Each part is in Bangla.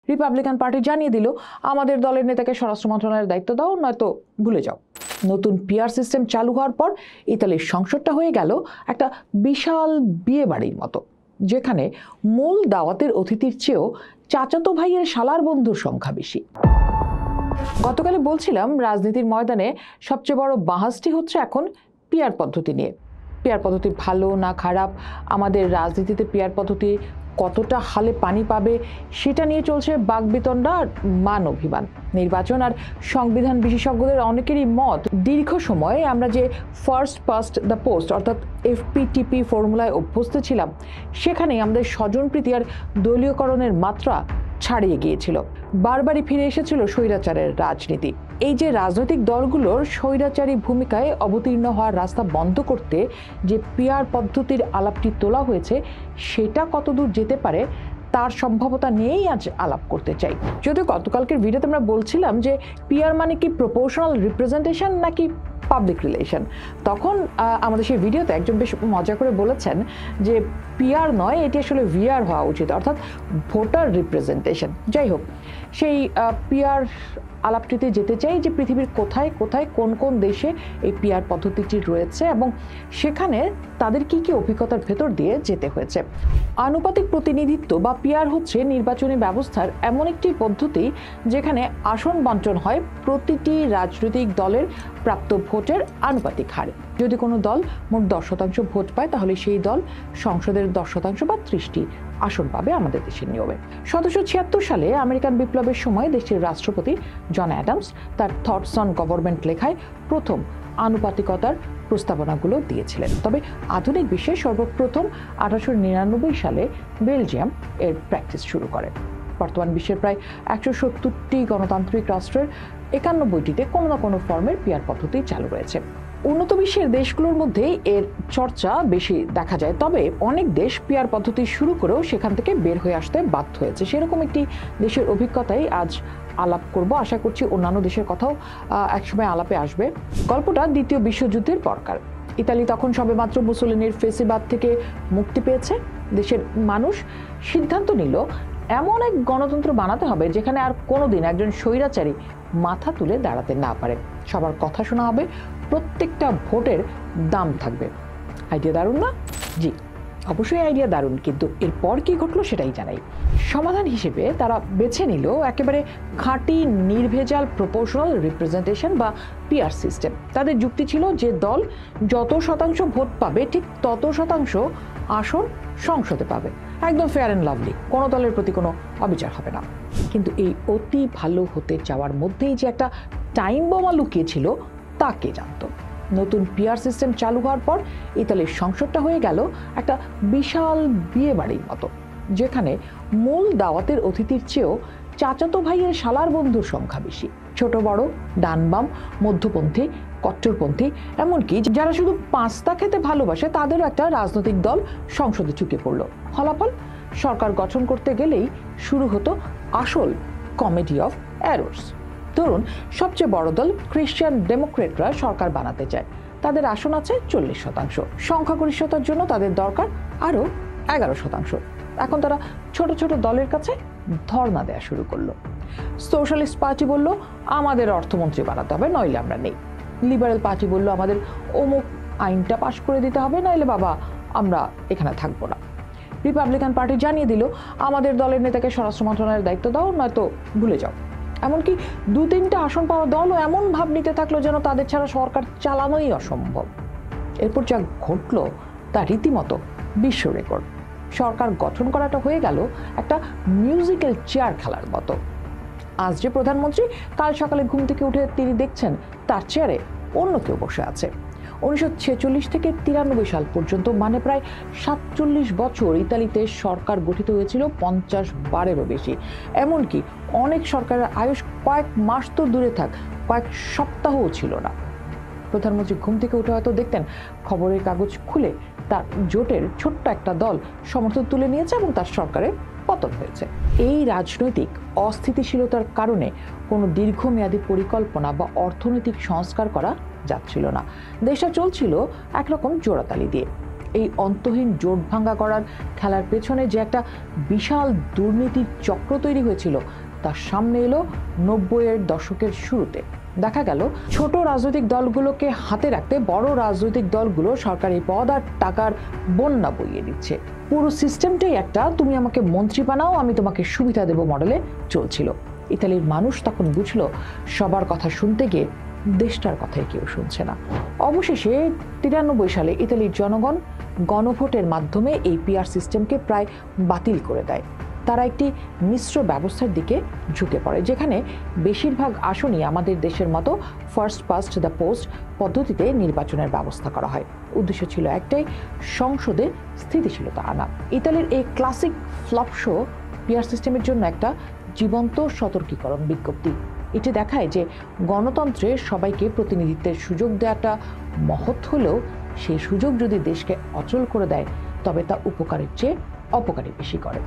রিপাবলিকান পার্টি জানিয়ে দিল, আমাদের দলের নেতাকে স্বরাষ্ট্র মন্ত্রণালয়ের দায়িত্ব দাও, নয়তো ভুলে যাও। নতুন পিআর সিস্টেম চালু হওয়ার পর ইতালির সংসদটা হয়ে গেল একটা বিশাল বিয়ে বাড়ির মতো, যেখানে মূল দাওয়াতের অতিথির চেয়েও চাচাতো ভাইয়ের শালার বন্ধুর সংখ্যা বেশি। গতকালে বলছিলাম, রাজনীতির ময়দানে সবচেয়ে বড় বাহাসটি হচ্ছে এখন পিআর পদ্ধতি নিয়ে। পিআর পদ্ধতি ভালো না খারাপ, আমাদের রাজনীতিতে পিআর পদ্ধতি কতটা হালে পানি পাবে, সেটা নিয়ে চলছে বাকবিতণ্ডা আর মান অভিমান। নির্বাচন আর সংবিধান বিশেষজ্ঞদের অনেকেরই মত, দীর্ঘ সময়ে আমরা যে ফার্স্ট পাস্ট দ্য পোস্ট অর্থাৎ এফপিটিপি ফর্মুলায় অভ্যস্ত ছিলাম, সেখানেই আমাদের স্বজনপ্রীতি আর দলীয়করণের মাত্রা ছাড়িয়ে গিয়েছিল। বারবারই ফিরে এসেছিল স্বৈরাচারের রাজনীতি। এই যে রাজনৈতিক দলগুলোর স্বৈরাচারী ভূমিকায় অবতীর্ণ হওয়ার রাস্তা বন্ধ করতে যে পিআর পদ্ধতির আলাপটি তোলা হয়েছে, সেটা কতদূর যেতে পারে তার সম্ভাবনা নিয়েই আজ আলাপ করতে চাই। যদিও গতকালকের ভিডিওতে আমরা বলছিলাম যে পিআর মানে কি প্রপোর্শনাল রিপ্রেজেন্টেশন নাকি পাবলিক রিলেশন, তখন আমাদের সেই ভিডিওতে একজন বেশ মজা করে বলেছেন যে পিআর নয়, এটি আসলে ভিআর হওয়া উচিত, অর্থাৎ ভোটার রিপ্রেজেন্টেশন। যাই হোক, সেই পিআর আলাপটিতে যেতে চাই যে পৃথিবীর কোথায় কোথায় কোন কোন দেশে এই পিআর পদ্ধতিটি রয়েছে এবং সেখানে তাদের কি কি অভিজ্ঞতার ভেতর দিয়ে যেতে হয়েছে। আনুপাতিক প্রতিনিধিত্ব বা পিআর হচ্ছে নির্বাচনী ব্যবস্থার এমন একটি পদ্ধতি যেখানে আসন বণ্টন হয় প্রতিটি রাজনৈতিক দলের প্রাপ্ত ভোটের আনুপাতিক হারে। যদি কোনো দল মোট 10% ভোট পায়, তাহলে সেই দল সংসদের 10% বা 30টি আসন পাবে আমাদের দেশের নিয়মে। 1776 সালে আমেরিকান বিপ্লবের সময় দেশের রাষ্ট্রপতি জন অ্যাডামস তার থটস অন গভর্নমেন্ট লেখায় প্রথম আনুপাতিকতার প্রস্তাবনাগুলো দিয়েছিলেন। তবে আধুনিক বিশ্বে সর্বপ্রথম 1899 সালে বেলজিয়াম এর প্র্যাকটিস শুরু করে। বর্তমান বিশ্বের প্রায় 170টি গণতান্ত্রিক রাষ্ট্রের 91টিতে কোনো না কোনো ফর্মের পিআর পদ্ধতি চালু রয়েছে। উন্নত বিশ্বের দেশগুলোর মধ্যেই এর চর্চা বেশি দেখা যায়, তবে অনেক দেশ পিআর পদ্ধতি শুরু করেও সেখান থেকে বের হয়ে আসতে বাধ্য হয়েছে। সেরকম একটি দেশের অভিজ্ঞতাই আজ আলাপ করব। আশা করছি অন্যান্য দেশের কথাও একসময় আলাপে আসবে। গল্পটা দ্বিতীয় বিশ্বযুদ্ধের পরকার। ইতালি তখন সবেমাত্র মুসোলিনির ফেসিবাদ থেকে মুক্তি পেয়েছে। দেশের মানুষ সিদ্ধান্ত নিল এমন এক গণতন্ত্র বানাতে হবে যেখানে আর কোনোদিন একজন স্বৈরাচারী মাথা তুলে দাঁড়াতে না পারে। সবার কথা শোনা হবে, প্রত্যেকটা ভোটের দাম থাকবে। আইডিয়া দারুণ না? জি, অবশ্যই আইডিয়া দারুণ, কিন্তু এরপর কি ঘটলো সেটাই জানাই। সমাধান হিসেবে তারা বেছে নিল একেবারে খাঁটি নির্ভেজাল প্রপোর্শনাল রিপ্রেজেন্টেশন বা পিআর সিস্টেম। তাদের যুক্তি ছিল যে দল যত শতাংশ ভোট পাবে ঠিক তত শতাংশ আসন সংসদে পাবে। একদম ফেয়ার অ্যান্ড লাভলি, কোনো দলের প্রতি কোনো অবিচার হবে না। কিন্তু এই অতি ভালো হতে যাওয়ার মধ্যেই যে একটা টাইম বোমা লুকিয়েছিল তা কে জানত। নতুন পিআর সিস্টেম চালু হওয়ার পর ইতালির সংসদটা হয়ে গেল একটা বিশাল বিয়ে বাড়ির মতো, যেখানে মূল দাওয়াতের অতিথির চেয়েও চাচাতো ভাইয়ের শালার বন্ধুর সংখ্যা বেশি। ছোট বড়, ডান বাম, মধ্যপন্থী, কট্টরপন্থী, এমনকি যারা শুধু পাস্তা খেতে ভালোবাসে তাদেরও একটা রাজনৈতিক দল সংসদে ঢুকে পড়ল। ফলাফল, সরকার গঠন করতে গেলেই শুরু হতো আসল কমেডি অফ এরর্স। ধরুন, সবচেয়ে বড় দল খ্রিস্টান ডেমোক্রেটরা সরকার বানাতে চায়। তাদের আসন আছে 40%। সংখ্যাগরিষ্ঠতার জন্য তাদের দরকার আরো 11%। এখন তারা ছোট ছোট দলের কাছে ধর্ণা দেওয়া শুরু করলো। সোশ্যালিস্ট পার্টি বলল, আমাদের অর্থমন্ত্রী বানাতে হবে, নইলে আমরা নেই। লিবারেল পার্টি বলল, আমাদের অমুক আইনটা পাশ করে দিতে হবে, নইলে বাবা আমরা এখানে থাকবো না। রিপাবলিকান পার্টি জানিয়ে দিল, আমাদের দলের নেতাকে স্বরাষ্ট্র মন্ত্রণালয়ের দায়িত্ব দাও, নয়তো ভুলে যাও। এমনকি 2-3টা আসন পাওয়া দলও এমন ভাব নিতে থাকলো যেন তাদের ছাড়া সরকার চালানোই অসম্ভব। এরপর যা ঘটলো তা রীতিমতো বিশ্ব রেকর্ড। সরকার গঠন করাটা হয়ে গেল একটা মিউজিক্যাল চেয়ার খেলার মতো। আজ যে প্রধানমন্ত্রী, কাল সকালে ঘুম থেকে উঠে তিনি দেখছেন তার চেয়ারে অন্য কেউ বসে আছে। 1946 থেকে 93 সাল পর্যন্ত, মানে প্রায় 47 বছর ইতালিতে সরকার গঠিত হয়েছিল 50 বারেরও বেশি। এমনকি অনেক সরকারের আয়ুষ কয়েক মাস তো দূরে থাক, কয়েক সপ্তাহও ছিল না। প্রধানমন্ত্রী ঘুম থেকে উঠে হয়তো দেখতেন খবরের কাগজ খুলে তার জোটের ছোট্ট একটা দল সমর্থন তুলে নিয়েছে এবং তার সরকারের পতন হয়েছে। এই রাজনৈতিক অস্থিতিশীলতার কারণে কোনো দীর্ঘমেয়াদী পরিকল্পনা বা অর্থনৈতিক সংস্কার করা যাচ্ছিল না। দেশটা চলছিল একরকম জোড়াতালি দিয়ে। এই অন্তহীন জোট ভাঙ্গা করার খেলার পেছনে যে একটা বিশাল দুর্নীতির চক্র তৈরি হয়েছিল তার সামনে এলো 90-এর দশকের শুরুতে। দেখা গেল ছোট রাজনৈতিক দলগুলোকে হাতে রাখতে বড় রাজনৈতিক দলগুলো সরকারি পদ আর টাকার বন্যা বইয়ে দিচ্ছে। পুরো সিস্টেমটাই একটা তুমি আমাকে মন্ত্রী বানাও আমি তোমাকে সুবিধা দেব মডেলে চলছিল। ইতালির মানুষ তখন বুঝলো সবার কথা শুনতে গিয়ে দেশটার কথাই কেউ শুনছে না। অবশেষে 93 সালে ইতালির জনগণ গণভোটের মাধ্যমে এই পিআর সিস্টেমকে প্রায় বাতিল করে দেয়। তারা একটি মিশ্র ব্যবস্থার দিকে ঝুঁকে পড়ে, যেখানে বেশিরভাগ আসনই আমাদের দেশের মতো ফার্স্ট পাস্ট দ্য পোস্ট পদ্ধতিতে নির্বাচনের ব্যবস্থা করা হয়। উদ্দেশ্য ছিল একটাই, সংসদে স্থিতিশীলতা আনা। ইতালির এই ক্লাসিক ফ্লপ শো পিআর সিস্টেমের জন্য একটা জীবন্ত সতর্কীকরণ বিজ্ঞপ্তি। এটি দেখায় যে গণতন্ত্রে সবাইকে প্রতিনিধিত্বের সুযোগ দেওয়াটা মহৎ হলেও সেই সুযোগ যদি দেশকে অচল করে দেয় তবে তা উপকারের চেয়ে অপকারী বেশি করে।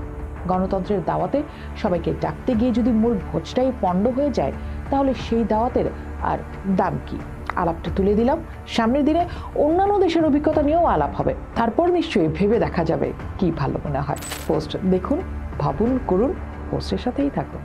গণতন্ত্রের দাওয়াতে সবাইকে ডাকতে গিয়ে যদি মূল ভোজটাই পণ্ড হয়ে যায় তাহলে সেই দাওয়াতের আর দাম কি? আলাপটা তুলে দিলাম, সামনের দিনে অন্যান্য দেশের অভিজ্ঞতা নিয়েও আলাপ হবে, তারপর নিশ্চয়ই ভেবে দেখা যাবে কি ভালো মনে হয়। পোস্ট দেখুন, ভাবুন, করুন, পোস্টের সাথেই থাকুন।